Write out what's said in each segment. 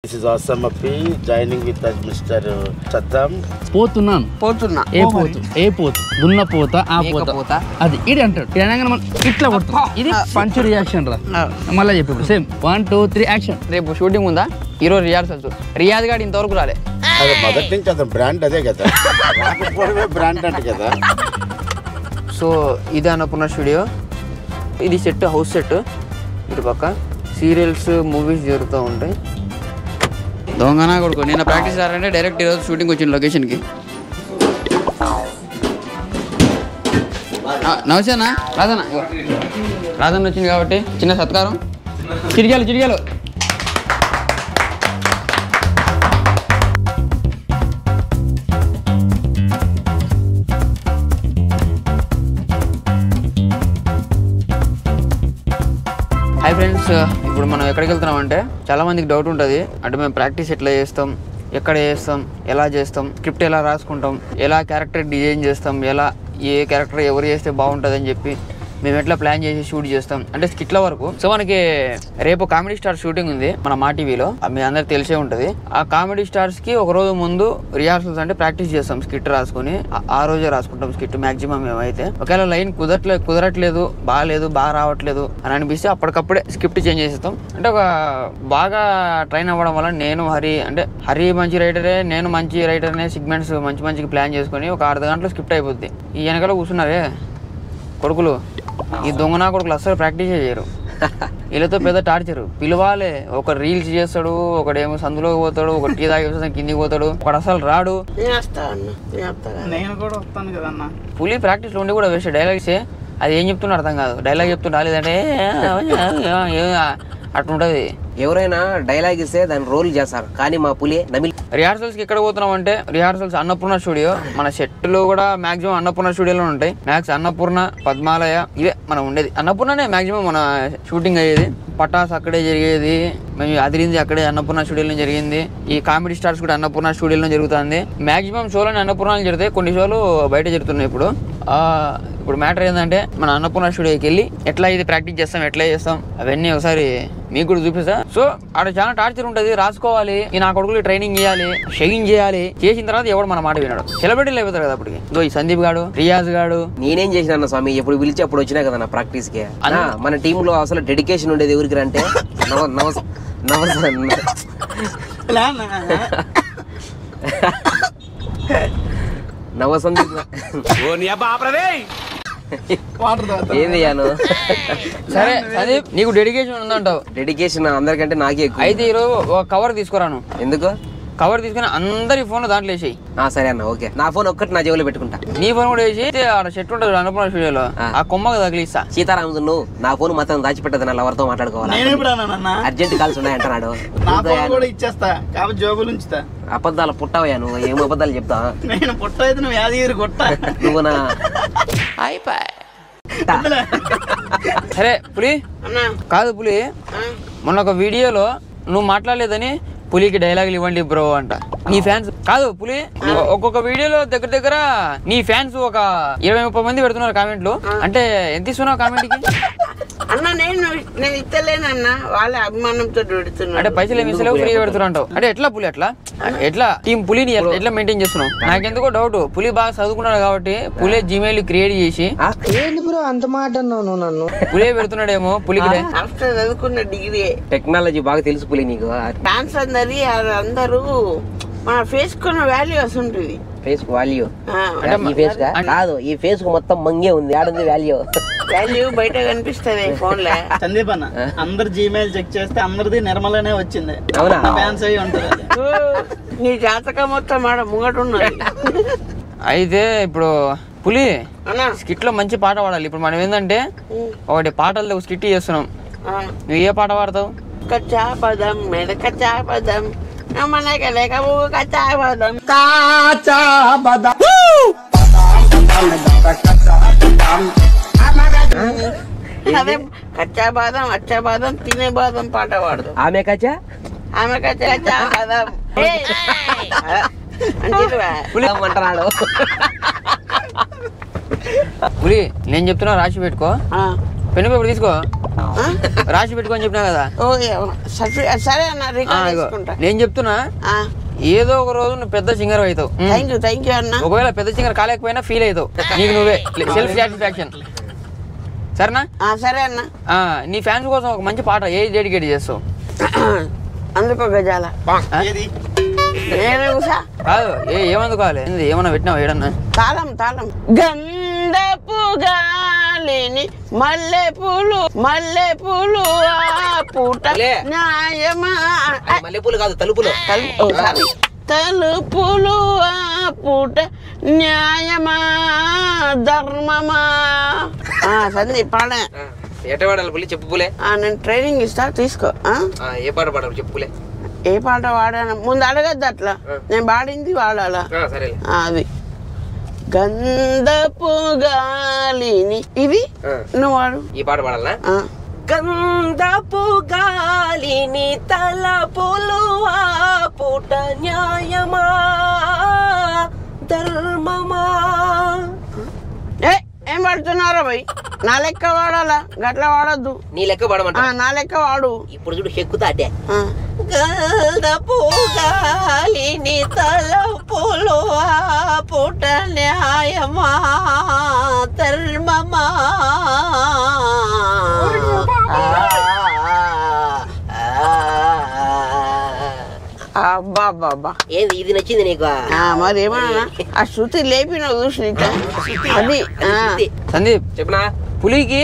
This is awesome Appi joining with us Mr. Saddam. పోతున్నా ఏ పోతు దున్న పోత ఆ పోత అది ఇది అంటాడు తెలంగాణ ఇట్లా కొట్టు ఇది పంచ్ రియాక్షన్ రా మళ్ళీ చెప్పు సేమ్ 1 2 3 యాక్షన్ రేపు షూటింగ్ ఉందా ఈరోజు రిహార్సల్స్ రియాజ్ గాడు ఇంతవరకు రాలే అదే మొదటి నుంచి అతను బ్రాండ్ అదే కదా రాకపోవడమే బ్రాండ్ అంటే కదా సో ఇది అన్నపూర్ణ స్టూడియో ఇది సెట్ హౌస్ సెట్ ఇటు పక్క సీరియల్స్ మూవీస్ జరుగుతూ ఉంటాయి దొంగనా కొడుకు నేను ప్రాక్టీస్ ఆడారంటే డైరెక్ట్ ఈరోజు షూటింగ్ వచ్చిన లొకేషన్కి నమస్తేనా రాధన్న రాధన్న వచ్చింది కాబట్టి చిన్న సత్కారం చిరిగాలు హాయ్ ఫ్రెండ్స్ ఇప్పుడు మనం ఎక్కడికి వెళ్తున్నామంటే చాలా మందికి డౌట్ ఉంటుంది అంటే మేము ప్రాక్టీస్ ఎట్లా చేస్తాం ఎక్కడ చేస్తాం ఎలా చేస్తాం స్క్రిప్ట్ ఎలా రాసుకుంటాం ఎలా క్యారెక్టర్ డిజైన్ చేస్తాం ఎలా ఏ క్యారెక్టర్ ఎవరు చేస్తే బాగుంటుంది అని చెప్పి మేము ఎట్లా ప్లాన్ చేసి షూట్ చేస్తాం అంటే స్కిట్ల వరకు సో మనకి రేపు కామెడీ స్టార్ షూటింగ్ ఉంది మన మా టీవీలో మీ అందరికి తెలిసే ఉంటుంది ఆ కామెడీ స్టార్స్ కి ఒక రోజు ముందు రిహార్సల్స్ అంటే ప్రాక్టీస్ చేస్తాం స్కిట్ రాసుకుని ఆ రోజే రాసుకుంటాం స్కిట్ మాక్సిమం ఏమైతే ఒకవేళ లైన్ కుదరట్లేదు బాగా రావట్లేదు అని అనిపిస్తే అప్పటికప్పుడే స్క్రిప్ట్ చేంజ్ చేసేస్తాం అంటే ఒక బాగా ట్రైన్ అవ్వడం వల్ల నేను హరి మంచి రైటరే నేను మంచి రైటర్నే సిగ్మెంట్స్ మంచిగా ప్లాన్ చేసుకుని ఒక అర్ధ గంటలో స్క్రిప్ట్ అయిపోద్ది ఈ వెనకాల కూర్చున్నారే కొడుకులు ఈ దొంగనా కొడుకులు అస్సలు ప్రాక్టీస్ చేయరు వీళ్ళతో పెద్ద టార్చరు పిలవాలి ఒక రీల్స్ చేస్తాడు ఒకడేమో సందులో పోతాడు ఒక టీ తాగి కిందికి పోతాడు ఒకడు అసలు రాడు నేను కూడా వస్తాను కదన్నా పులి ప్రాక్టీస్ లో ఉండి కూడా వేస్ట్ డైలాగ్స్ అది ఏం చెప్తున్నా అర్థం కాదు డైలాగ్ చెప్తున్నా లేదంటే అట్లుంటది ఎవరైనా డైలాగ్ ఇస్తే దాన్ని రోల్ చేస్తారు కానీ మా పులి నమిలి రిహార్సల్స్ కి ఎక్కడ పోతున్నాం అంటే రిహార్సల్స్ అన్నపూర్ణ స్టూడియో మన సెట్లు కూడా మాక్సిమం అన్నపూర్ణ స్టూడియోలో ఉంటాయి మ్యాక్స్ అన్నపూర్ణ పద్మాలయ ఇవే మనం ఉండేది అన్నపూర్ణనే మాక్సిమం మన షూటింగ్ అయ్యేది పటాస్ అక్కడే జరిగేది మేము అదిరింది అక్కడే అన్నపూర్ణ స్టూడియోలో జరిగింది ఈ కామెడీ స్టార్స్ కూడా అన్నపూర్ణ స్టూడియోలో జరుగుతుంది మాక్సిమం షోలోనే అన్నపూర్ణలు జరుగుతాయి కొన్ని షోలు బయట జరుగుతున్నాయి ఇప్పుడు మ్యాటర్ ఏంటంటే మన అన్నపూర్ణ స్టూడియోకి వెళ్ళి ఎట్లా ఇది ప్రాక్టీస్ చేస్తాం ఎట్లా చేస్తాం అవన్నీ ఒకసారి మీకు కూడా చూపిస్తా సో అక్కడ చాలా టార్చర్ ఉంటుంది రాసుకోవాలి ఈ నా కొడుకులు ట్రైనింగ్ చేయాలి షైన్ చేయాలి చేసిన తర్వాత ఎవడు మన మాట వినాడు సెలబ్రిటీలు అయిపోతారు కదా అప్పటికి ఈ సందీప్ గాడు రియాజ్ గాడు నేనేం చేసిన స్వామి ఎప్పుడు పిలిచి అప్పుడు వచ్చినా కదా నా ప్రాక్టీస్ కి మన టీమ్ లో అసలు డెడికేషన్ ఉండేది ఎవరికి అంటే నవసందీప్ ఏందియాను సరే సందీప్ నీకు డెడికేషన్ ఉందంటావు డెడికేషన్ అందరికంటే నాకే ఎక్కువ అయితే ఈరోజు ఒక కవర్ తీసుకురాను ఎందుకు కవర్ తీసుకుని అందరి ఫోన్ దాంట్లో వేసేయి సరే అన్న ఓకే నా ఫోన్ ఒక్కటి నా జేబులో పెట్టుకుంటా నీ ఫోన్ కూడా వేసి ఆడ చెట్టు ఉంటుంది అన్నపూర్ణ స్టూడియోలో ఆ కొమ్మకు తగిలిస్తా సీతారాముడు నువ్వు నా ఫోన్ మాత్రం దాచిపెట్టదు నా ఎవరితో మాట్లాడుకోవాలి అర్జెంట్ కాల్స్ ఉన్నాయి అంటున్నాడు అబద్ధాలు పుట్టవయ్యా నువ్వు ఏం అబద్ధాలు చెప్తా నువ్వు నా సరే పులి కాదు పులి మొన్న ఒక వీడియోలో నువ్వు మాట్లాడలేదని పులికి డైలాగులు ఇవ్వండి బ్రో అంట నీ ఫ్యాన్స్ కాదు పులి ఒక్కొక్క వీడియోలో దగ్గర నీ ఫ్యాన్స్ ఒక 20-30 మంది పెడుతున్నారు కామెంట్లు అంటే ఎంత ఇస్తున్నావు కామెంట్ కి అన్న నేను ఇస్తలేనన్నా వాళ్ళ అభిమానంతో పెడుతున్నా అంటే పైసలు ఏమి ఇస్తలేవు ఫ్రీగా పెడుతున్నా అంటే ఎట్లా పులి ఎట్లా టీం పులిని ఎట్లా మెయింటైన్ చేస్తున్నావు నాకెందుకో డౌట్ పులి బాగా చదువుకున్నాడు కాబట్టి పులే జీమెయిల్ క్రియేట్ చేసి అంత మాట నన్ను పులే పెడుతున్నాడేమో పులికి చదువుకున్న డిగ్రీ టెక్నాలజీ బాగా తెలుసు పులి నీకు డాన్స్ అందరూ మన ఫేస్ కొన్న వాల్యూ ఉంటుంది ఫేస్ వాల్యూ ఈ ఫేస్ కాదు ఈ ఫేస్ కు మొత్తం మంగే ఉంది ఆడుంది వాల్యూ బయట కనిపిస్తుంది ఫోన్ లో సందీప్ అన్న అందరు జీమెయిల్ చెక్ చేస్తే అందరిది నిర్మలనే వచ్చింది అవునా ఫ్యాన్స్ అయ్యి ఉంటుంది నీ జాతకం మొత్తం ఆడ ముంగట ఉన్నది అయితే ఇప్పుడు పులి స్కిట్ లో మంచి పాట పాడాలి ఇప్పుడు మనం ఏంటంటే ఒకటి పాటలతో స్కిట్ చేస్తున్నాం నువ్వు ఏ పాట పాడతావు కచ్చా పదం మెడ కచ్చా పదం అదే కచ్చా బాదం అచ్చా బాదం తినే బాదం పాట పాడదు ఆమె కచ్చా కచ్చా బాదం అంటున్నాడు పులి నేను చెప్తున్నా రాసి పెట్టుకో పెన్ను పేపర్ తీసుకో రాసి పెట్టుకొని చెప్పినా కదా. సరే అన్న రికార్డ్ చేసుకుంటా. నేను చెప్తున్నా ఏదో ఒక రోజు నువ్వు పెద్ద సింగర్ అవుతావు. థ్యాంక్ యూ అన్న. ఒకవేళ పెద్ద సింగర్ కాలేకపోయినా ఫీల్ అవుతావు, నీకు నువ్వే సెల్ఫ్ సాటిస్ఫాక్షన్. సరేనా? సరే అన్న. నీ ఫ్యాన్స్ కోసం ఒక మంచి పాట ఏది డెడికేట్ చేస్తావు? అందుకో గజాల కాదు, ఏమందుకోవాలి? ఏమన్నా పెట్టినావు ఏడన్నా? తాళం తాళం. గంధపు గాలిని మల్లె పూలు పూట న్యాయమా. మల్లెపూలు కాదు, తలుపులు. తలుపులు ఆ పూట న్యాయమా ధర్మమా. సంది పాడే. ఎట పాడాలి పులి? చెప్పు పులే. నేను ట్రైనింగ్ ఇస్తా, తీసుకో. ఏ పాట పాడాలి చెప్పు పులే. ఏ పాట వాడాను ముందు అడగద్దు, అట్లా నేను పాడింది వాడాలా. సరే అది గంధపు గాలిని, ఇది నువ్వు వాడు. ఈ పాట పాడాలా? గంధపు గాలిని తలపులు ఆ పూట న్యాయమా ధర్మమా. ఏం పడుతున్నారా భయ్? నా లెక్క వాడాలా, గట్లా వాడద్దు. నీ లెక్క పాడమంట? నా లెక్క వాడు. ఇప్పుడు చూడు హెక్కుతా అడ్డే. గంధపు గాలిని తలపులు ఆ పూట న్యాయమా ధర్మమా. అబ్బా ఏది ఇది నచ్చింది నీకు? మరి ఏమన్నా ఆ శృతి లేపిన చూసి అది. సందీప్ చెప్పనా? పులికి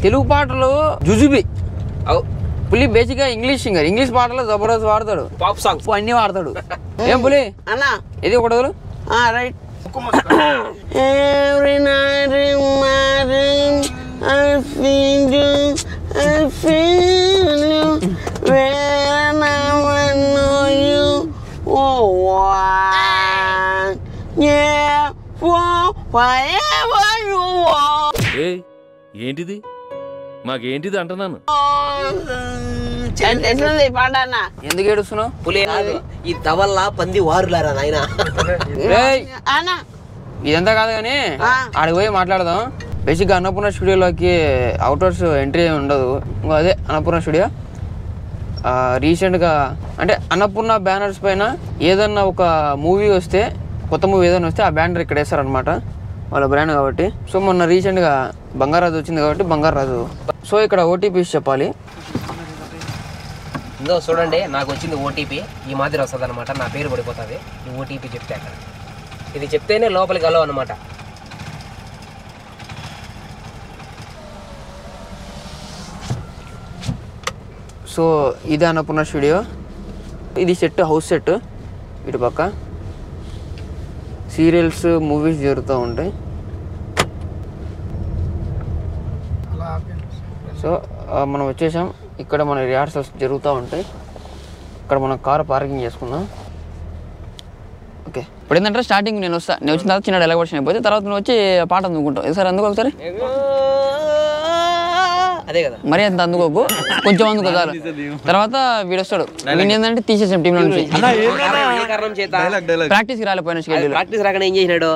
తెలుగు పాటలు జుజుబి. పులి బేసిక్ గా ఇంగ్లీష్ సింగర్, ఇంగ్లీష్ పాటలు జబర్దస్త్ వాడతాడు, పాప్ సాంగ్స్ అన్ని వాడతాడు. ఏం పులి అన్నా ఇది ఒకటి వదులు. Right. Every night in my dream I feel you, I feel you when I know you. Oh, yeah, whatever you want. ఏంటిది మాకేంటిది అంటున్నాను. ఎట్లుంది పాట అన్న? ఎందుకు ఏడుస్తున్నావు? పులి ఈ తవల్లా పంది వారులారా నాయన. అన్న ఇదంతా కాదు కానీ ఆడికి పోయి మాట్లాడదాం. బేసిక్గా అన్నపూర్ణ స్టూడియోలోకి అవుటర్స్ ఎంట్రీ ఉండదు. అదే అన్నపూర్ణ స్టూడియో రీసెంట్గా అంటే అన్నపూర్ణ బ్యానర్స్ పైన ఏదన్నా ఒక మూవీ వస్తే, కొత్త మూవీ ఏదైనా వస్తే ఆ బ్యానర్ ఇక్కడ వేస్తారనమాట, వాళ్ళ బ్రాండ్ కాబట్టి. సో మొన్న రీసెంట్గా బంగారాజు వచ్చింది కాబట్టి బంగారాజు. సో ఇక్కడ ఓటీపీస్ చెప్పాలి. ఇందో చూడండి, నాకు వచ్చింది ఓటీపీ. ఈ మాదిరి వస్తుంది అనమాట, నా పేరు పడిపోతుంది ఈ ఓటీపీ చెప్తే. అక్కడ ఇది చెప్తేనే లోపలికి వెళ్ళవు అనమాట. సో ఇది అన్నపూర్ణ స్టూడియో. ఇది సెట్, హౌస్ సెట్. ఇటు పక్క సీరియల్స్, మూవీస్ జరుగుతూ ఉంటాయి. సో మనం వచ్చేసాం. ఇక్కడ మన రిహార్సల్స్ జరుగుతూ ఉంటాయి. ఇక్కడ మనం కారు పార్కింగ్ చేసుకుందాం. ఓకే, ఇప్పుడు ఏంటంటే స్టార్టింగ్ నేను వచ్చిన తర్వాత చిన్న డైలాగ్ వర్షన్ అయిపోతే తర్వాత నువ్వు వచ్చి పాట అందుకుంటావు. సార్ అందుకో ఒకసారి. అదే కదా, మరి అంత అందుకోకు, కొంచెం అందుకో చాలు. తర్వాత వీడు వస్తాడు, వీడిని ఏంటంటే తీసేసాం టీంలో నుంచి. ప్రాక్టీస్కి రాలేపోయినా స్కెడ్యూల్. ప్రాక్టీస్ రాకుండా ఏం చేసినాడు?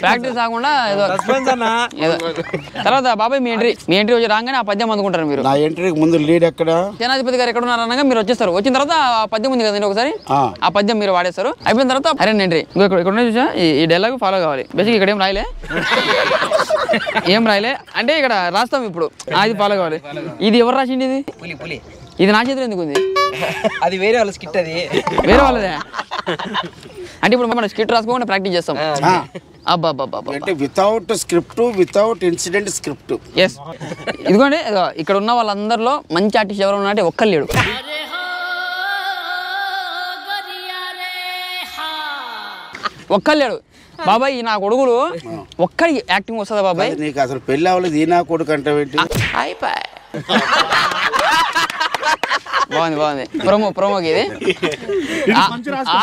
ప్రాక్టీస్ రాకుండా ఏదో. తర్వాత బాబాయ్ మీ ఎంట్రీ వచ్చి రాగానే ఆ పద్యం అందుకుంటారు మీరు. నా ఎంట్రీకి ముందు లీడ్ ఎక్కడ? సేనాధిపతి గారు ఎక్కడ ఉన్నారు అనగా మీరు వచ్చేస్తారు. వచ్చిన తర్వాత ఆ పద్యం ఉంది కదండి, ఒకసారి ఆ పద్యం మీరు వాడేస్తారు. అయిపోయిన తర్వాత అరే ఎంట్రీ ఇక్కడ చూసా. ఈ డైలాగ్ ఫాలో కావాలి. బేసిక్ ఇక్కడ ఏం రాయలే, ఏం రాయలే అంటే ఇక్కడ రాస్తాం ఇప్పుడు. అది ఫాలో కావాలి. ఇది ఎవరు రాసిండి? ఇది పులి పులి. ఇది నా చేతిలో ఎందుకు ఉంది? అది వేరే వాళ్ళ స్కిట్. అది వేరే వాళ్ళదే అంటే ఇప్పుడు మనం స్కిట్ రాసుకోకుండా ప్రాక్టీస్ చేస్తాం. అంటే without script, without incident script. Yes. ఇదిగోండి ఇక్కడ ఉన్న వాళ్ళందరిలో మంచి ఆర్టిస్ట్ ఎవరు ఉన్నారంటే ఒక్కరు లేడు. ఒక్కరు లేడు బాబాయ్. నా కొడుకులు ఒక్కడికి యాక్టింగ్ వస్తుందా బాబాయ్? నీకు అసలు పెళ్ళి అవ్వలేదు, ఈ నా కొడుకు అంటే బాగుంది ప్రోమోకి ఇది.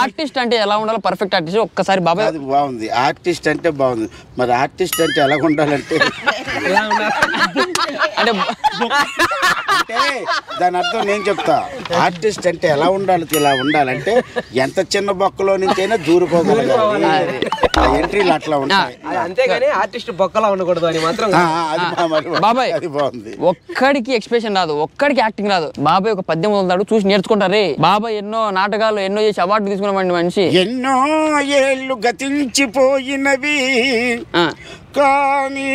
ఆర్టిస్ట్ అంటే ఎలా ఉండాలో పర్ఫెక్ట్ ఆర్టిస్ట్ ఒక్కసారి బాబాయ్. అది బాగుంది, ఆర్టిస్ట్ అంటే బాగుంది. మరి ఆర్టిస్ట్ అంటే ఎలా ఉండాలంటే అంటే దాని అర్థం నేను చెప్తా. ఆర్టిస్ట్ అంటే ఎలా ఉండాలి, ఇలా ఉండాలంటే ఎంత చిన్న బొక్కలో నుంచి అయినా దూరిపోగలగాలి. ఎంట్రీలు అట్లా ఉంటాయి. అది అంతేగాని ఆర్టిస్ట్ బొక్కలా ఉండకూడదు అని మాత్రం. బాబాయ్ అది బాగుంది. ఒక్కడికి ఎక్స్ప్రెషన్ రాదు, ఒక్కడికి యాక్టింగ్ రాదు. బాబాయ్ ఒక 18 వదులుతాడు, చూసి నేర్చుకుంటారే. బాబాయ్ ఎన్నో నాటకాలు ఎన్నో చేసి అవార్డు తీసుకున్న మనిషి. ఎన్నో ఏళ్ళు గతించిపోయినవి కానీ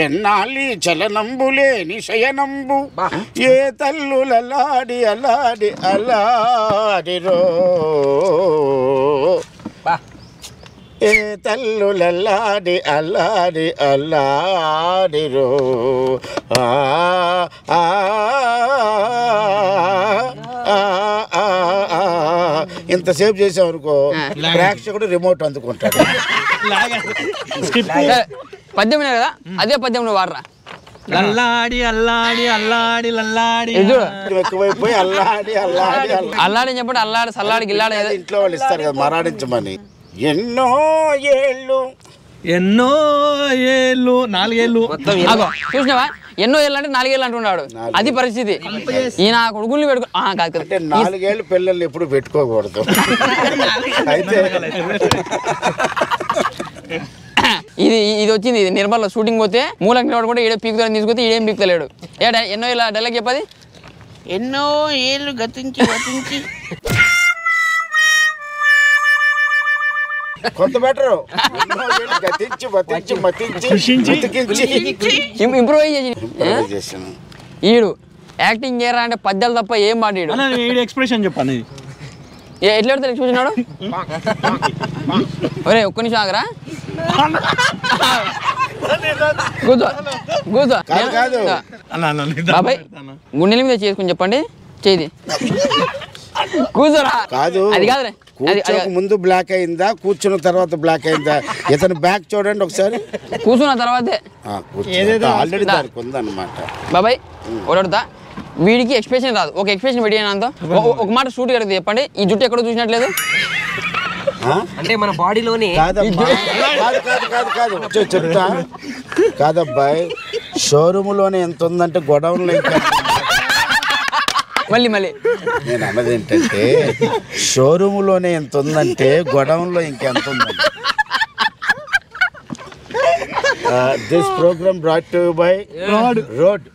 ఎన్నాళ్ళి చలనంబులేని శయనంబు ఏ తల్లులలాడి అల్లాడి అల్లాడిరో ఏ తల్లులల్లాడి అల్లాడి అల్లాడిరో ఇంతసేపు చేసాం అనుకో ప్రేక్షకుడు రిమోట్ అందుకుంటాడు. పద్యం కదా, అదే పద్యం నువ్వు వాడరా. అల్లాడి అల్లాడి అల్లాడి లల్లాడి ఎక్కువైపోయి అల్లాడి అల్లాడి అల్లాడి చెప్పండి, అల్లాడి సల్లాడి గిల్లాడి ఇంట్లో వాళ్ళు ఇస్తారు కదా మరాడించమని. ఎన్నో ఏళ్ళు 4 ఏళ్ళు చూసినావా, ఎన్నో ఏళ్ళు అంటే 4 ఏళ్ళు అంటున్నాడు. అది పరిస్థితి. ఈయన కొడుకుల్ని పెట్టుకో కాదు అంటే 4 ఏళ్ళు పిల్లల్ని ఎప్పుడు పెట్టుకోకూడదు. అయితే ఇది వచ్చింది, ఇది నిర్మల్లో షూటింగ్ పోతే మూలకు నిలబడుకుంటే ఈడే పీకుతారని తీసుకొస్తే ఈడేం పీకుతలేడు. ఎన్నో ఏళ్ళ డైలాగ్ చెప్పది. ఎన్నో ఏళ్ళు గతించి కొంత బెటరు. గతించి బతించి మతించి ఇంప్రూవైజ్ చేసి ఈడు యాక్టింగ్ చేయరా అంటే పద్యాలు తప్ప ఏం మాట్లాడు. ఎక్స్ప్రెషన్ చెప్పండి, ఎట్లా పెడతారు చూసినాడు. ఒరే ఒక్క నిమిషం ఆగరా, కూర్చో కూర్చో. బాబాయ్ గుండెల మీద చేసుకుని చెప్పండి, చేది కూర్చోరా. కాదు అది కాదురే, ముందు బ్లాక్ అయిందా కూర్చున్న తర్వాత బ్లాక్ అయిందా? ఇతను బ్యాక్ చూడండి ఒకసారి. కూర్చున్న తర్వాతే ఆల్రెడీ దానికి ఉందన్నమాట. బాబాయ్ ఓడతా, వీడికి ఎక్స్ప్రెషన్ రాదు. ఒక ఎక్స్ప్రెషన్ పెట్టి అంతా ఒక మాట షూట్ కడితే చెప్పండి. ఈ జుట్టు ఎక్కడ చూసినట్లేదు అంటే మన బాడీలోని చెప్తా కాదబ్బాయి, షోరూమ్ లోనే ఎంత ఉందంటే గొడౌన్ లో ఇంకా. మళ్ళీ నేను అన్నది ఏంటంటే షోరూమ్ లోనే ఎంత ఉందంటే గొడౌన్ లో ఇంకెంత ఉందండి. This program brought to you by road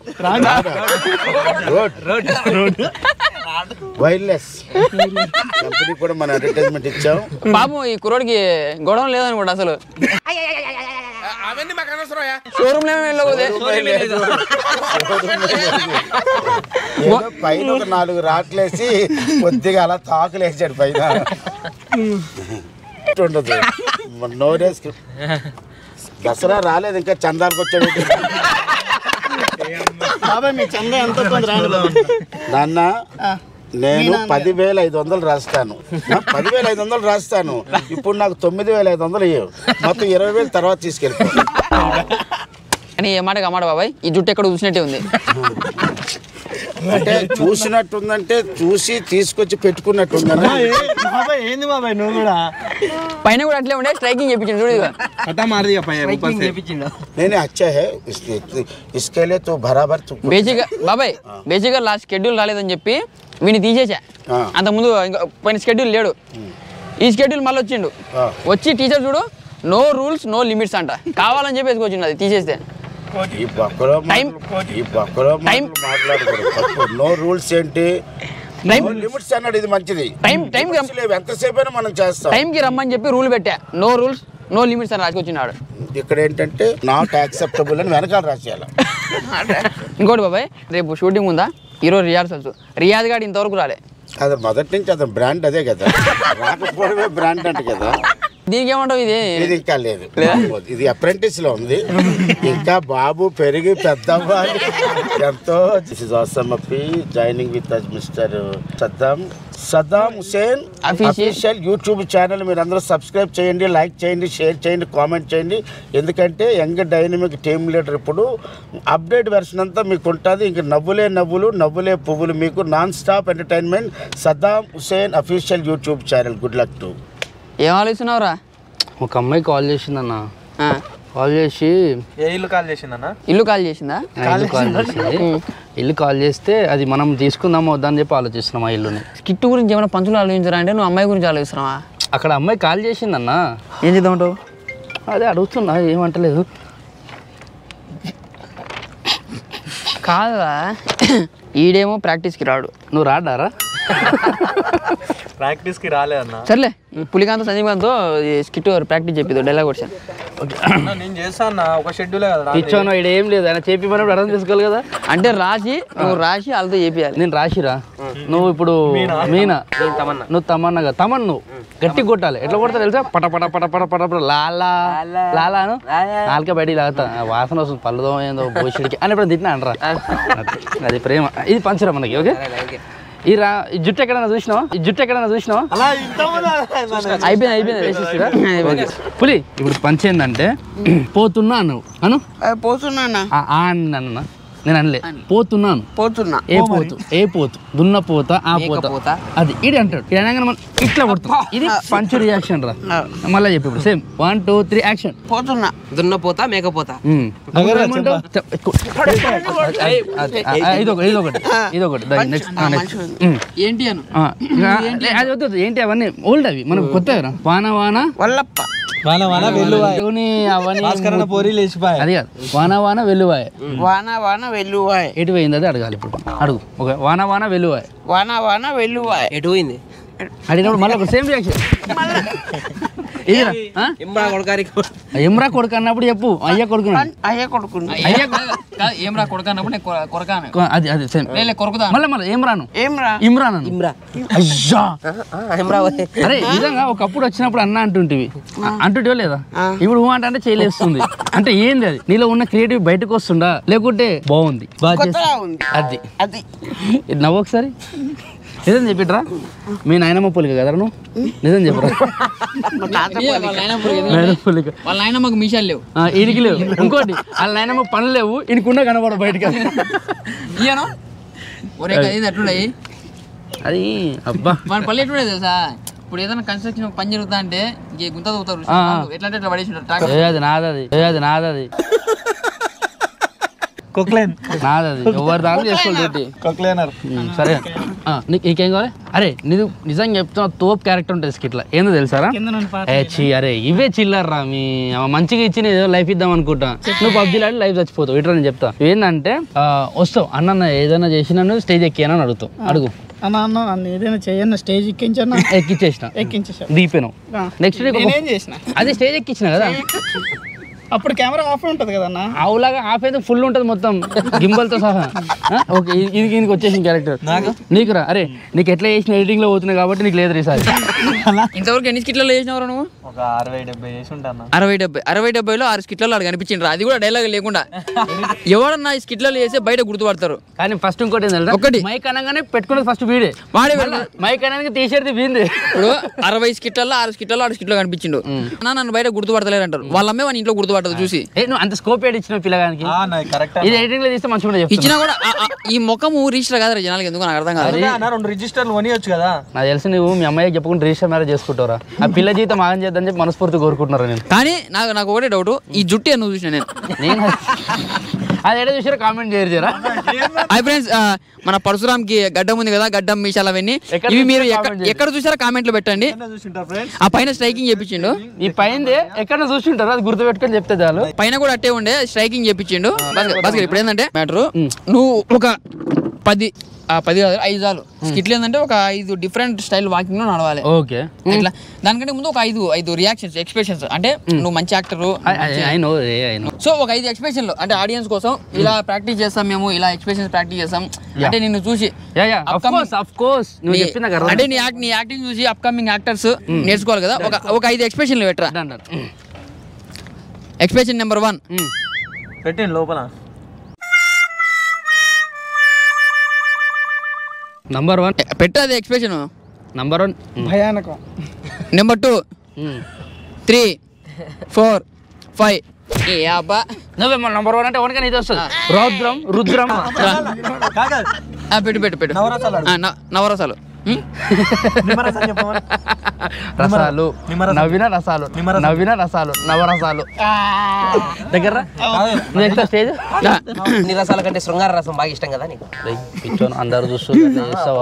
wireless company కూడా మన అడ్వర్టైజ్మెంట్ ఇచ్చాం. పాపం ఈ కుర్రోడికి గొడవ లేదనుకోండి అసలు. షోరూమ్ పైన ఒక 4 రాట్లేసి కొద్దిగా అలా తాకులేసాడు పైన. ఉండదు నోరేస్. దసరా రాలేదు ఇంకా, చందాలకు వచ్చాడు. నాన్న నేను 10,500 రాస్తాను, 10,500 రాస్తాను. ఇప్పుడు నాకు 9,500 ఇవ్వు, మొత్తం 20,000 తర్వాత తీసుకెళ్ళిపో. అని ఏ మాట మాట బాబాయ్, ఈ జుట్టు ఎక్కడ చూసినట్టే ఉంది. అంటే చూసినట్టుందంటే చూసి తీసుకొచ్చి పెట్టుకున్నట్టుందా? ఏంది బాబాయ్ నువ్వు కూడా పైన కూడా అట్లే ఉండే స్ట్రైకింగ్ చేయించండి చూడు. నేను అచ్చా హే ఇస్కే లియే తో బరాబర్. బాబాయ్ బేసిక్గా లాస్ట్ షెడ్యూల్ రాలేదని చెప్పి వీని తీసేసా. అంతకుముందు ఇంకా పైన షెడ్యూల్ లేడు, ఈ షెడ్యూల్ మళ్ళీ వచ్చిండు. వచ్చి టీచర్ చూడు నో రూల్స్ నో లిమిట్స్ అంట, కావాలని చెప్పి వేసుకొచ్చిండు. అది తీసేస్తే నో రూల్స్ ఏంటి లిమిట్స్ అన్నాడు. ఇది మంచిది. ఎంతసేపు అయినా మనం చేస్తాం. టైంకి రమ్మని చెప్పి రూల్ పెట్టా, నో రూల్స్ నో లిమిట్స్ అని రాసుకొచ్చినాడు. ఇక్కడ ఏంటంటే నాట్ యాక్సెప్టబుల్ అని వెనకాల రాసేయాలి. ఇంకోటి బాబాయ్, రేపు షూటింగ్ ఉందా, ఈరోజు రిహార్సల్స్. రియాజ్ గారు ఇంతవరకు రాలే. అది మొదటి నుంచి అతను బ్రాండ్ అదే కదా, రాకపోవడమే బ్రాండ్ అంటే కదా. దీనికి ఏమంటావు? ఇది ఇంకా లేదు, ఇది అప్రెంటిస్ లో ఉంది. ఇంకా బాబు పెరిగి పెద్దవ్వాలి ఎంతో. This is awesome Appi joining with us mister Saddam Hussain official YouTube channel. మీరు అందరూ సబ్స్క్రైబ్ చేయండి, లైక్ చేయండి, షేర్ చేయండి, కామెంట్ చేయండి. ఎందుకంటే యంగ్ డైనమిక్ టీమ్ లీడర్ ఇప్పుడు అప్డేట్ వెర్షన్ అంతా మీకు ఉంటుంది. ఇంక నవ్వులే నవ్వులు నవ్వులే పువ్వులు మీకు non stop entertainment. Saddam Hussain official YouTube channel. Good luck to. ఏం ఆలోచిస్తున్నావురా? ఒక అమ్మాయి కాల్ చేసిందన్న, కాల్ చేసి ఇల్లు కాల్ చేసిందన్నా ఇల్లు కాల్ చేసిందా? ఇల్లు కాల్ చేస్తే అది మనం తీసుకుందామా వద్దని చెప్పి ఆలోచిస్తున్నాం ఆ ఇల్లుని. స్కిట్ గురించి ఏమైనా పంచులు ఆలోచించరా అంటే నువ్వు అమ్మాయి గురించి ఆలోచిస్తున్నావా? అక్కడ అమ్మాయి కాల్ చేసిందన్న. ఏం చేద్దామంటావు? అదే అడుగుతున్నా, ఏమంటలేదు. కాదా ఈడేమో ప్రాక్టీస్కి రాడు. నువ్వు రాడారా? ప్రాక్టీస్కి రాలేదన్నా. సర్లే పులికాంత సంజీవ్ గారితో స్కిట్ ప్రాక్టీస్ చెప్పిద్దు డైలాగ్ వచ్చాను. నేను చేస్తాను ఒక షెడ్యూలే కదా. ఇచ్చాను ఇక్కడ ఏం లేదు, ఆయన చేపిమన్నప్పుడు అర్థం చేసుకోవాలి కదా. అంటే నువ్వు రాసి వాళ్ళతో చేపియాలి. నేను రాసిరా, నువ్వు ఇప్పుడు మీనా, నువ్వు తమన్నా కదా. తమన్ నువ్వు గట్టిగా కొట్టాలి. ఎట్లా కొడతా తెలుసా? పట పట పట పట పట పట లాలా లాలాను నాలుక బయటికి లాగుతా, వాసన వస్తుంది, పళ్ళుదో ఏందో బోషుడికి అని ఎప్పుడు తిట్టినా అనరా. అది ప్రేమ. ఇది పంచరా మనకి. ఓకే, ఈ జుట్టు ఎక్కడైనా చూసినావా? అయిపోయింది. పులి ఇప్పుడు పంచ్ ఏంటంటే పోతున్నా నువ్వు అను. పోతున్నా అన్న, నేను అనలే. పోతున్నా. ఏ పోతు దున్నపోత ఆ పోత అది ఇది అంటాడు. ఇది అనగానే మనం ఇట్లా కొడుతాం. ఇది పంచ్ రియాక్షన్ రా. మళ్ళీ చెప్పి ఇప్పుడు సేమ్ 1 2 3 యాక్షన్. పోతున్నా దున్నపోతా మేకపోతా. ఇదొకటి ఏంటి అను? అది వద్దు. ఏంటి అవన్నీ ఓల్డ్, అవి మనకు కొత్త. వాన వాన వల్లప్ప అవన్నీ పోరీ లేచిపోయా. అది కాదు, వాన వాన వెల్లువాయే. వాన వాన వెల్లువాయ్. ఎటు పోయింది అది అడగాలి ఇప్పుడు. అడుగు. ఓకే, వాన వాన వెల్లువాయే. వాన వాన వెల్లువాయ్. ఎటు పోయింది అడిగినప్పుడు మళ్ళీ ఒక సేమ్ రియాక్షన్. ఎమ్రా కొడుకు అన్నప్పుడు చెప్పు. అయ్య కొడుకు ఏం రా కొడుకు అన్నప్పుడు కొరకాను. అది అది సేమ్. కొరకుదా మళ్ళీ ఏమ్రాను ఇమ్రాన్ అయ్యా. అరే నిజంగా ఒకప్పుడు వచ్చినప్పుడు అన్న అంటుంటివి లేదా? ఇప్పుడు అంటే చేయలేస్తుంది అంటే ఏంది? అది నీలో ఉన్న క్రియేటివ్ బయటకు వస్తుందా లేకుంటే బాగుంది బాగా అది అది నవ్వు ఒకసారి. నిజం చెప్పిట్రా, మీ నాయనమ్మ పులిక కదరా నువ్వు? నిజం చెప్పరా? వాళ్ళ నాయనమ్మకు మీసాలు లేవు, ఈడికి లేవు. ఇంకోటి వాళ్ళ నాయనమ్మ పనులు లేవు, ఈయనకుండా కనబడవు బయటకి. ఇయ్యను ఒరే అట్లున్నాయి. అది అబ్బా మన పల్లె ఎట్లున్నాయి తెలుసా? ఇప్పుడు ఏదైనా కన్స్ట్రక్షన్ పని జరుగుతా అంటే గుంత తవ్వుతారు, ఎట్లా అంటే ఎట్లా పడేసి అది నాదది నాదది ఎవరు దాని చేసుకోవాలి. సరే నీకేం కావాలి? అరే నీకు నిజంగా చెప్తున్నా, తోపు క్యారెక్టర్ ఉంటుంది స్కిట్లో. ఏందో తెలుసారా? అరే ఇవే చిల్లర్రా, మీ మంచిగా ఇచ్చి ఏదో లైఫ్ ఇద్దాం అనుకుంటా. నువ్వు పబ్జీలో ఆడి లైఫ్ చచ్చిపోతావు. ఇట్లా నేను చెప్తా. ఏంటంటే వస్తావు అన్న ఏదైనా చేసి నన్ను స్టేజ్ ఎక్కియానని అడుగుతావు. అడుగు. నన్ను ఏదైనా చేయన్న స్టేజ్ ఎక్కించేసిన దీపాను. నెక్స్ట్ అదే స్టేజ్ ఎక్కించిన కదా, అప్పుడు కెమెరా ఆఫ్ ఉంటుంది కదన్నా. ఆవులాగా ఆఫ్ అయితే ఫుల్ ఉంటుంది మొత్తం గింబల్తో సహా. ఓకే, ఇది వచ్చేసిన క్యారెక్టర్ నీకురా. అరే నీకు ఎట్లా చేసిన ఎడిటింగ్ లో పోతున్నాయి కాబట్టి నీకు లేదు ఈసారి. ఇంతవరకు ఎన్ని స్కిట్లలో చేసినవరా నువ్వు? ఒక 60-70 చేసి ఉంటాను. 60-70లో 6 స్కిట్లలో అక్కడ కనిపించిండ్రా. అది కూడా డైలాగ్ లేకుండా. ఎవడన్నా ఈ స్కిట్లలో చేస్తే బయట గుర్తుపడతారు. కానీ ఫస్ట్ ఇంకోటి ఒకటి మైక్ అనగానే పెట్టుకున్నది ఫస్ట్ వీడే. వాడే మైక్ అనగా తీసేది వీంది. ఇప్పుడు 60 స్కిట్లలో 6 స్కిట్లో కనిపించిండు. నన్ను బయట గుర్తుపడతలేరు అంటారు. వాళ్ళమ్మే మన ఇంట్లో గుర్తుపడతారు చూసి. నువ్వు అంత స్కోప్ ఏడు ఇచ్చిన పిల్లగానికి. ఇది ఎడిటింగ్ లో తీస్తే మంచిగా ఇచ్చినా కూడా ఈ ముఖము రిజిస్టర్ కాదు జనాలకి, ఎందుకు నాకు అర్థం కాదు. 2 రిజిస్టర్లు కొనియొచ్చు కదా. నాకు తెలిసి నువ్వు మీ అమ్మాయికి చెప్పుకుంటే రిజిస్టర్ మ్యారేజ్ చేసుకుంటారా? ఆ పిల్ల జీవితం ఆగం చేద్దని చెప్పి మనస్ఫూర్తి కోరుకుంటున్నారా? నేను కానీ నాకు ఒకటే డౌట్, ఈ జుట్టు నువ్వు చూసిన నేను అది ఎడ చూసారా కామెంట్ చేయరా? హై ఫ్రెండ్స్, మన పరశురామ్కి గడ్డం ఉంది కదా, గడ్డం మీసాలు అవన్నీ ఇవి మీరు ఎక్కడ చూసారా కామెంట్ లో పెట్టండి. ఆ పైన స్ట్రైకింగ్ చేపించిండు. ఈ పైన ఎక్కడ చూసింటారు అది గుర్తు పెట్టుకొని చెప్తే చాలు. పైన కూడా అట్టే ఉండే స్ట్రైకింగ్ చేపించిండు. ఇప్పుడు ఏంటంటే మ్యాటర్, నువ్వు ఒక 10 కాదు 5 చాలు. స్కిట్లు ఏంటంటే ఒక 5 డిఫరెంట్ స్టైల్ వాకింగ్ లో నడవాలి. ఓకే, ఇట్లా దానికంటే ముందు ఒక 5 రియాక్షన్స్, ఎక్స్ప్రెషన్స్. అంటే నువ్వు మంచి యాక్టర్, సో ఒక 5 ఎక్స్ప్రెషన్లు అంటే ఆడియన్స్ కోసం ఇలా ప్రాక్టీస్ చేస్తాం మేము, ఇలా ఎక్స్ప్రెషన్స్ ప్రాక్టీస్ చేస్తాం. అంటే నిన్ను చూసి అంటే నీ యాక్టింగ్ చూసి అప్కమింగ్ యాక్టర్స్ నేర్చుకోవాలి కదా. ఒక 5 ఎక్స్ప్రెషన్లు పెట్టరా. ఎక్స్ప్రెషన్ నెంబర్ 1 పెట్టండి లోపల. నంబర్ 1 పెట్టాది ఎక్స్ప్రెషన్. నంబర్ 1 భయానకం. నెంబర్ 2 3 4 5 అబ్బా నువ్వే నంబర్ 1 అంటే 1 నీది వస్తుంది. రౌద్రం రుద్రం పెట్టు నవరసాలు. రసాలు నవీన రసాలు నవీన రసాలు నవరసాలు దగ్గర నెక్స్ట్ స్టేజ్ నీ రసాల కంటే శృంగార రసం బాగా ఇష్టం కదా నీకు. పిచ్చోను అందరు చూస్తావు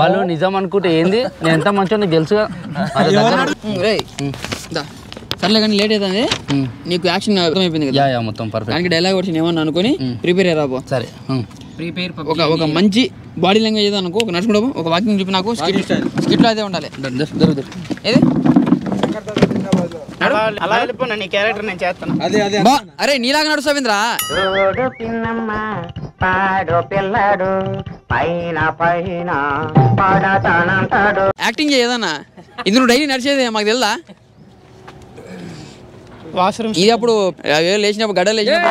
వాళ్ళు నిజం అనుకుంటే ఏంది నేను ఎంత మంచిగా నీకు తెలుసుగా. సర్లే కానీ లేట్ అవుతుంది, నీకు యాక్షన్ అర్థమైపోయింది కదా. యా మొత్తం పర్ఫెక్ట్. దానికి డైలాగ్ వచ్చి ఏమన్నా అనుకుని ప్రిపేర్ అయ్యాబో. సరే ప్రిపేర్ ఒక మంచి బాడీ లాంగ్వేజ్ ఏదో అనుకో, ఒక నడుచుకుంటావు, ఒక వాకింగ్ చెప్పి నాకు స్కిట్లో అదే ఉండాలి. ఏది అలా వెళ్ళిపోయినా నీ క్యారెక్టర్ నేను చేస్తాను. బా అరే నీలాగా నడుస్తావింద్రా. యాక్టింగ్ చేయదన్నా, ఇది నువ్వు డైలీ నడిచేది మాకు తెలుదా. వాష్రూమ్ ఇది అప్పుడు లేచినప్పుడు గడ్డలు లేచినప్పుడు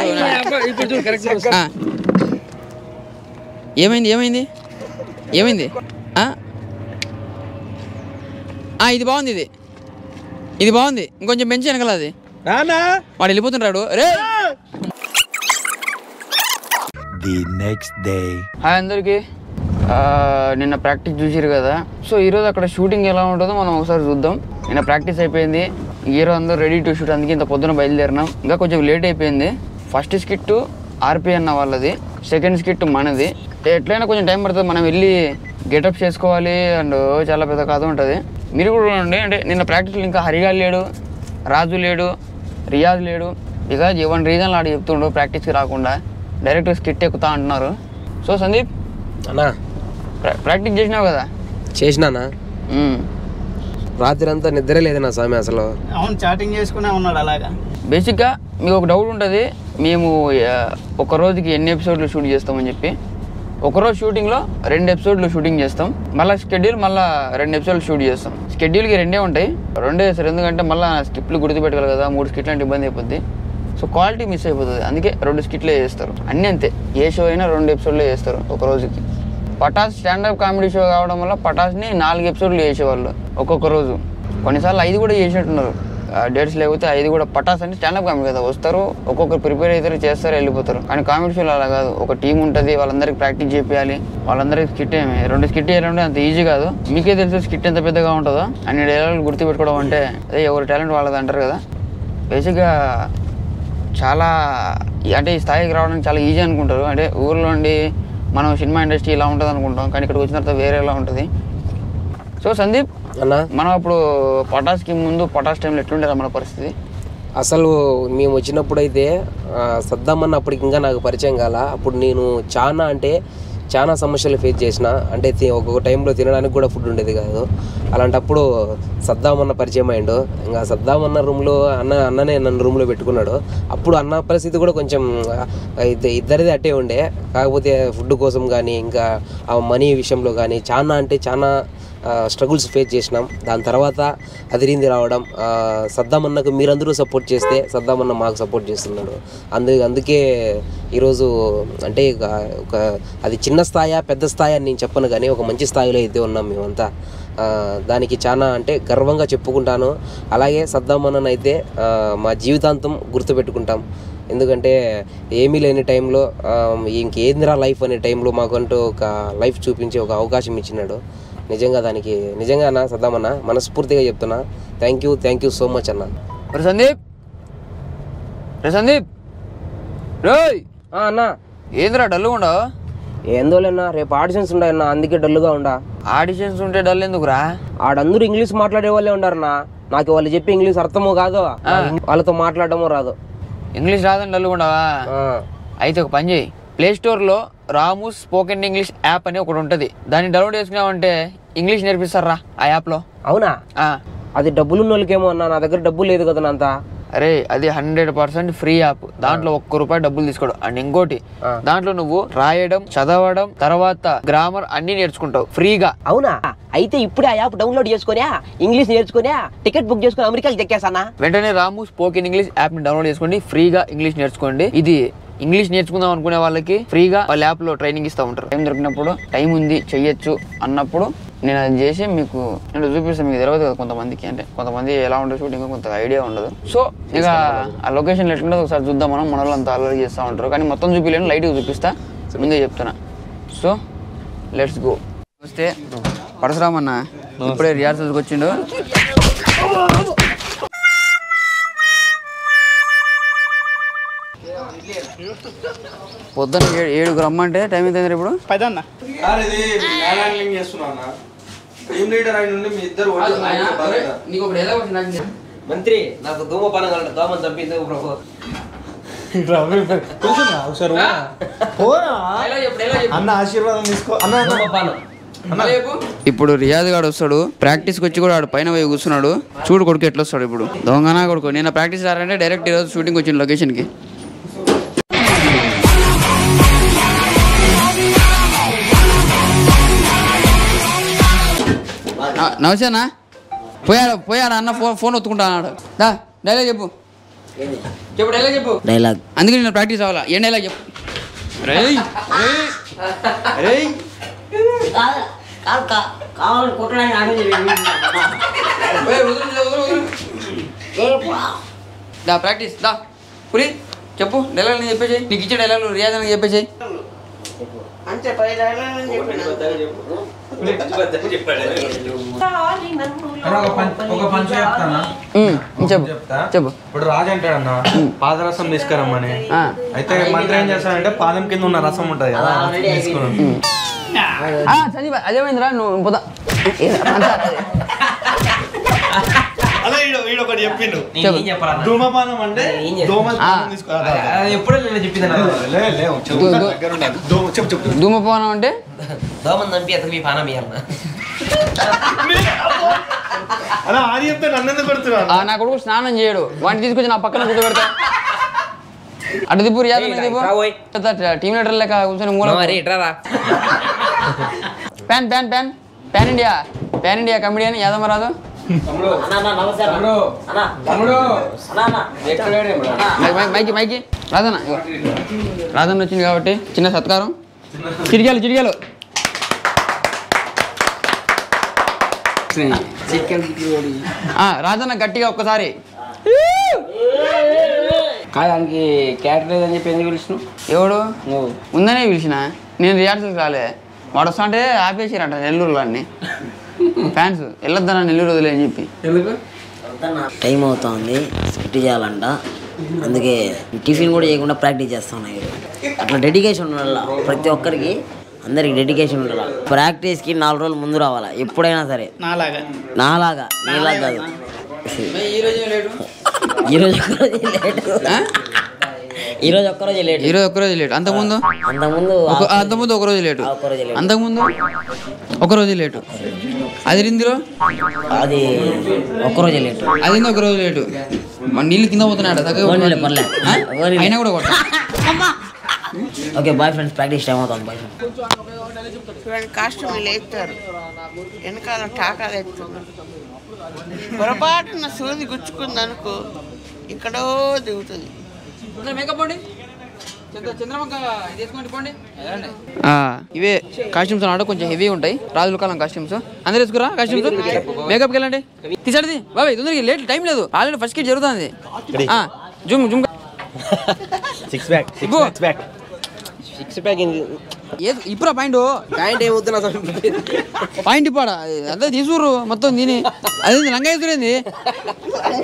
ఏమైంది ఏమైంది ఏమైంది? ఇది బాగుంది, ఇది బాగుంది, ఇంకొంచెం పెంచి వెనకాల అది వాడు వెళ్ళిపోతుంటాడు. రే హాయ్ అందరికి. నిన్న ప్రాక్టీస్ చూసిరు కదా, సో ఈరోజు అక్కడ షూటింగ్ ఎలా ఉంటుందో మనం ఒకసారి చూద్దాం. నిన్న ప్రాక్టీస్ అయిపోయింది, హీరో అందరూ రెడీ టు షూట్, అందుకే ఇంత పొద్దున బయలుదేరినాం. ఇంకా కొంచెం లేట్ అయిపోయింది. ఫస్ట్ స్కిట్ ఆర్పి అన్న వాళ్ళది, సెకండ్ స్కిట్ మనది. ఎట్లయినా కొంచెం టైం పడుతుంది, మనం వెళ్ళి గెటప్ చేసుకోవాలి అండ్ చాలా పెద్ద కథ ఉంటుంది. మీరు కూడా ఉండండి. అంటే నిన్న ప్రాక్టీస్లో ఇంకా హరిగాలు లేడు, రాజు లేడు, రియాజ్ లేడు. బికాజ్ ఎవరి రీజన్లో ఆడు చెప్తుండు ప్రాక్టీస్కి రాకుండా డైరెక్ట్ స్కిట్ ఎక్కుతా అంటున్నారు. సో సందీప్ అన్నా ప్రాక్టీస్ చేసినావు కదా? చేసినానా, రాత్రి అంతా నిద్రే లేదు నా స్వామి అసలు. అవును, చాటింగ్ చేసుకునే ఉన్నాడు అలాగా. బేసిక్గా మీకు ఒక డౌట్ ఉంటుంది, మేము ఒక రోజుకి ఎన్ని ఎపిసోడ్లు షూట్ చేస్తామని చెప్పి. ఒకరోజు షూటింగ్లో 2 ఎపిసోడ్లు షూటింగ్ చేస్తాం, మళ్ళీ షెడ్యూల్ మళ్ళీ 2 ఎపిసోడ్లు షూట్ చేస్తాం. షెడ్యూల్కి 2 ఉంటాయి, 2 వేస్తారు. ఎందుకంటే మళ్ళీ స్కిట్లు గుర్తుపెట్టాలి కదా, 3 స్కిట్లు అంటే ఇబ్బంది అయిపోద్ది. సో క్వాలిటీ మిస్ అయిపోతుంది, అందుకే 2 స్కిట్లే చేస్తారు. అన్నీ అంతే, ఏ షో అయినా 2 ఎపిసోడ్లే చేస్తారు ఒక రోజుకి. పటాస్ స్టాండప్ కామెడీ షో కావడం వల్ల పటాస్ని 4 ఎపిసోడ్లు చేసేవాళ్ళు ఒక్కొక్క రోజు. కొన్నిసార్లు 5 కూడా చేసినట్టున్నారు, డేట్స్ లేకపోతే 5 కూడా. పటాస్ అంటే స్టాండప్ కామెడీ కదా, వస్తారు ఒక్కొక్కరు ప్రిపేర్ అవుతారు, చేస్తారు, వెళ్ళిపోతారు. కానీ కామెడీ షోలో అలా కాదు, ఒక టీం ఉంటుంది, వాళ్ళందరికీ ప్రాక్టీస్ చేయాలి, వాళ్ళందరికీ స్కిట్ 2 స్కిట్ వేయాలంటే అంత ఈజీ కాదు. మీకే తెలుసు స్కిట్ ఎంత పెద్దగా ఉంటుందో. అన్ని డైలాగులు గుర్తుపెట్టుకోవడం అంటే అదే ఎవరి టాలెంట్ వాళ్ళది అంటారు కదా. బేసిక్గా చాలా అంటే ఈ స్థాయికి రావడానికి చాలా ఈజీ అనుకుంటారు. అంటే ఊర్లో ఉండి మనం సినిమా ఇండస్ట్రీ ఇలా ఉంటుంది అనుకుంటాం, కానీ ఇక్కడికి వచ్చిన తర్వాత వేరేలా ఉంటుంది. సో సందీప్ అన్నా, మనం అప్పుడు పటాస్కి ముందు పటాస్ టైంలో ఎట్లుండేదా మన పరిస్థితి? అసలు మేము వచ్చినప్పుడు అయితే సద్దామన్న అప్పటికి ఇంకా నాకు పరిచయం కాల. అప్పుడు నేను చాలా సమస్యలు ఫేస్ చేసిన. అంటే ఒక్కొక్క టైంలో తినడానికి కూడా ఫుడ్ ఉండేది కాదు. అలాంటప్పుడు సద్దామన్న పరిచయం అయ్యిండు. ఇంకా సద్దామన్న రూమ్లో అన్ననే నన్ను రూమ్లో పెట్టుకున్నాడు. అప్పుడు అన్న పరిస్థితి కూడా కొంచెం ఇద్దరిది అట్టే ఉండే. కాకపోతే ఫుడ్ కోసం కానీ ఇంకా ఆ మనీ విషయంలో కానీ చాలా స్ట్రగుల్స్ ఫేస్ చేసినాం. దాని తర్వాత అదిరింది రావడం. సద్దామన్నకు మీరందరూ సపోర్ట్ చేస్తే సద్దామన్న మాకు సపోర్ట్ చేస్తున్నాడు. అందుకే ఈరోజు అంటే ఒక అది చిన్న స్థాయి పెద్ద స్థాయి అని నేను చెప్పను, కానీ ఒక మంచి స్థాయిలో అయితే ఉన్నాం మేమంతా. దానికి చాలా అంటే గర్వంగా చెప్పుకుంటాను. అలాగే సద్దామన్నను అయితే మా జీవితాంతం గుర్తుపెట్టుకుంటాం. ఎందుకంటే ఏమీ లేని టైంలో ఇంకేందిరా లైఫ్ అనే టైంలో మాకంటూ ఒక లైఫ్ చూపించే ఒక అవకాశం ఇచ్చినాడు. నిజంగా అన్న సద్దామన్న మనస్ఫూర్తిగా చెప్తున్నా, థ్యాంక్ యూ సో మచ్ అన్న. సందీప్ రోయ్ అన్న ఏందిరా డల్గా ఉండవు? ఏందోలేనా, రేపు ఆడిషన్స్ ఉన్నాయన్నా, అందుకే డల్గా ఉండా. ఆడిషన్స్ ఉంటే డల్ ఎందుకురా? ఆడందరూ ఇంగ్లీష్ మాట్లాడే వాళ్ళే ఉండారన్నా. నాకు వాళ్ళు చెప్పి ఇంగ్లీష్ అర్థమో కాదో, వాళ్ళతో మాట్లాడటమో రాదు. ఇంగ్లీష్ రాదని డల్గా ఉండవా? అయితే ఒక పని చేయి, ప్లే స్టోర్లో రాము స్పోకెన్ ఇంగ్లీష్ యాప్ అని ఒకటి ఉంటుంది, దాన్ని డౌన్లోడ్ చేసుకున్నామంటే ఇంగ్లీష్ నేర్పిస్తారా ఆ యాప్లో. అవునా? అది డబ్బులున్న వాళ్ళకేమో అన్నా, నా దగ్గర డబ్బులు లేదు కదా అంతా. అరే అది 100% ఫ్రీ యాప్, దాంట్లో ₹1 డబ్బులు తీసుకోవడం. అండ్ ఇంకోటి, దాంట్లో నువ్వు రాయడం, చదవడం, తర్వాత గ్రామర్ అన్ని నేర్చుకుంటావు ఫ్రీగా. అవునా? అయితే ఇప్పుడే ఆ యాప్ డౌన్లోడ్ చేసుకునే ఇంగ్లీష్ నేర్చుకునే టికెట్ బుక్ చేసుకుని అమెరికాకి తెక్కేసానా. వెంటనే రాము స్పోకెన్ ఇంగ్లీష్ యాప్ ని డౌన్లోడ్ చేసుకోండి, ఫ్రీగా ఇంగ్లీష్ నేర్చుకోండి. ఇది ఇంగ్లీష్ నేర్చుకుందాం అనుకునే వాళ్ళకి ఫ్రీగా వాళ్ళ యాప్లో ట్రైనింగ్ ఇస్తూ ఉంటారు. టైం దొరికినప్పుడు, టైం ఉంది చెయ్యొచ్చు అన్నప్పుడు నేను అది చేసి మీకు నేను చూపిస్తాను. మీకు తెలియదు కదా కొంతమందికి, అంటే కొంతమంది ఎలా ఉంటుంది షూటింగ్ కొంత ఐడియా ఉండదు. సో ఇక ఆ లొకేషన్ ఎట్లుంటుందో ఒకసారి చూద్దాం. మన వాళ్ళంతా అలర్ట్ చేస్తూ ఉంటారు, కానీ మొత్తం చూపించలేను, లైట్గా చూపిస్తా, ముందే చెప్తున్నా. So let's go. వస్తే పరశురామన్న ఇప్పుడే రిహార్సల్కి వచ్చిండు. పొద్దున్న 7కు రమ్మంటే టైం ఎంత ఇప్పుడు? 10 అన్న. మంత్రి నాకు ధూమపానం దోమని చంపింది ప్రభు. అన్న ఆశీర్వాదం తీసుకో అన్న. ధూమపానం ఇప్పుడు రియాజ్ గాడు వస్తాడు. ప్రాక్టీస్కి వచ్చి కూడా ఆడు పైన పోయి కూర్చున్నాడు. చూడు కొడుకు ఎట్లా వస్తాడు ఇప్పుడు. దొంగనా కొడుకు. నేను ప్రాక్టీస్ రారంటే డైరెక్ట్ ఈరోజు షూటింగ్ వచ్చింది లొకేషన్కి. నమస్తేనా? పోయాడు అన్న ఫోన్ ఒత్తుకుంటా అన్నాడు. దా డైలాగ్ చెప్పు. డైలాగ్ చెప్పు. డైలాగ్ అందుకే నేను ప్రాక్టీస్ అవ్వాలా. ఏం డైలాగ్ చెప్పు. కావాలి కొట్టడానికి దా ప్రాక్టీస్ దా పులి చెప్పు. డైలాగ్ నేను చెప్పేసి నీకు ఇచ్చే డైలాగ్ రియాజ్ అని చెప్పేసి. అంతే 10 డైలాగులు చెప్పిన. ఒక పంచ చెప్తానా? చెప్పు చెప్పు. ఇప్పుడు రాజు అంటాడన్న పాదరసం తీసుకురమ్మని. అయితే మంత్రి ఏం చేస్తాడంటే పాదం కింద ఉన్న రసం ఉంటది కదా తీసుకున్నాను. సందీప్ అదేమైందిరా నువ్వు పోదా. ధూమపానం అంటే ఎప్పుడూ నేను చెప్పింది ధూమపానం అంటే దోమని చంపి అతనికి పానం ఇవ్వాలన్నా. అలా ఆడి చెప్తే నన్ను ఎందుకు కొడుతున్నా? నా కొడుకు స్నానం చేయడు. వాడిని తీసుకొచ్చి నా పక్కన కూర్చోబెడతా. అటు దిప్పు రియాజ్ టీమ్ లీడర్ లెక్క కూర్చొని మూల pan pan pan pan India comedian Yadamaraju. మైకి రాజన్న వచ్చింది కాబట్టి చిన్న సత్కారం. చిరిగాలు రాజన్న గట్టిగా ఒక్కసారి. కాదానికి క్యారెక్టర్ లేదని చెప్పి ఎందుకు పిలిచిన? ఎవడు ఉందనే పిలిచిన. నేను రిహార్సల్కి రాలే. వాడు వస్తా అంటే ఆపేసిరంట నెల్లూరులో అన్ని ఫ్యాన్స్. వెళ్ళొద్దన్న నెల్లూరు వదిలే అని చెప్పి. ఎందుకు? టైం అవుతుంది, స్కిట్ చేయాలంట. అందుకే టిఫిన్ కూడా చేయకుండా ప్రాక్టీస్ చేస్తున్నాయి. అట్లా డెడికేషన్ ఉండాలి ప్రతి ఒక్కరికి. అందరికి డెడికేషన్ ఉండాలి. ప్రాక్టీస్కి 4 రోజులు ముందు రావాలా ఎప్పుడైనా సరే. నాలాగా నీలాగా కాదు. ఈరోజు ఒక్కరోజు లేట్. అంతకుముందు ఒక రోజు లేటు. అది రిందిరో అది ఒక్కరోజు లేటు. అది ఒక రోజు లేటు. నీళ్ళు కింద పోతున్నాడు. అయినా కూడా కొట్ట. Okay boy friends, practice time అవుతుంది. బాయ్ కాస్ట్యూమ్ లేస్తారు, వెనకాల టాకాలు ఎత్తున్నారు. పొరపాటున సూది గుచ్చుకుంది అనుకో, ఇక్కడో దిగుతుంది. ఇవే కాస్ట్యూమ్స్ అన్నాడు. కొంచెం హెవీ ఉంటాయి. రాజుల కాలం కాస్ట్యూమ్స్. అందరు వేసుకురా కాస్ట్యూమ్స్. మేకప్కి వెళ్ళండి. తీసాడిది బాబాయ్ తొందరగా. లేట్ టైం లేదు. ఆల్రెడీ ఫస్ట్ కిట్ జరుగుతుంది. జూమ్ సిక్స్ ప్యాక్ ఇప్పుడు పాయింట్ ఏమవుతున్నా పాయింట్ ఇప్పాడా అంతా తీసుకురు మొత్తం దీని. అదేంది లంగా వేసుకునేది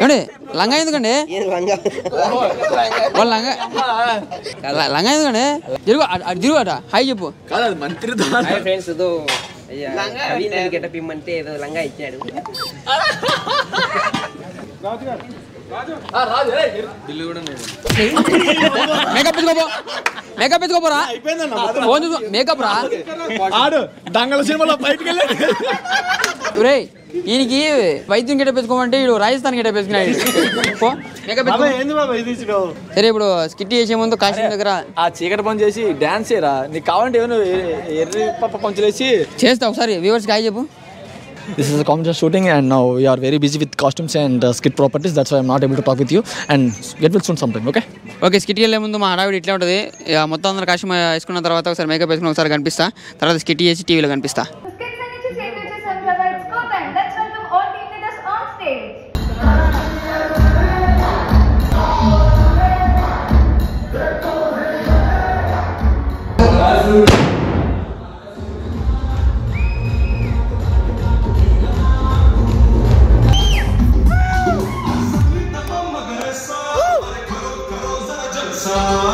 ఏమండి? లంగా ఎందుకండి వాళ్ళు లంగా ఎందుకండి? తిరుగు అటు తిరుగు అట. హాయ్ చెప్పు. మంత్రి ఫ్రెండ్స్ గెటప్ ఇమ్మంటే ఏదో లంగా ఇచ్చాడు. మేకప్ ఎత్తుకోపోరా. మేకప్ రా దంగల సినిమాలో బయటకు వెళ్ళాడు. ఈయనకి వైద్యం గెటప్ వేసుకోమంటే వీడు రాజస్థాన్ గెటప్ వేసుకున్నాడు. సరే ఇప్పుడు స్కిట్ చేసే ముందు కాశ్మీర్ దగ్గర ఆ చీకటి పని చేసి డాన్స్ చేయరా. నీకు కావాలంటే ఏమైనా ఎర్రి పప్ప పంచులేసి చేస్తా. ఒకసారి వ్యూవర్స్కి హాయ్ చెప్పు. This is a commercial shooting and now we are very busy with costumes and skit properties. That's why I'm not able to talk with you and get well soon sometime, okay? Okay స్కిట్కి వెళ్ళే ముందు మా హడావిడి ఇట్లా ఉంటుంది. మొత్తం అందరూ కాశ్మీర్ వేసుకున్న తర్వాత ఒకసారి మేకప్ వేసుకుని ఒకసారి కనిపిస్తా. తర్వాత స్కిట్ చేసి టీవీలో కనిపిస్తా. song.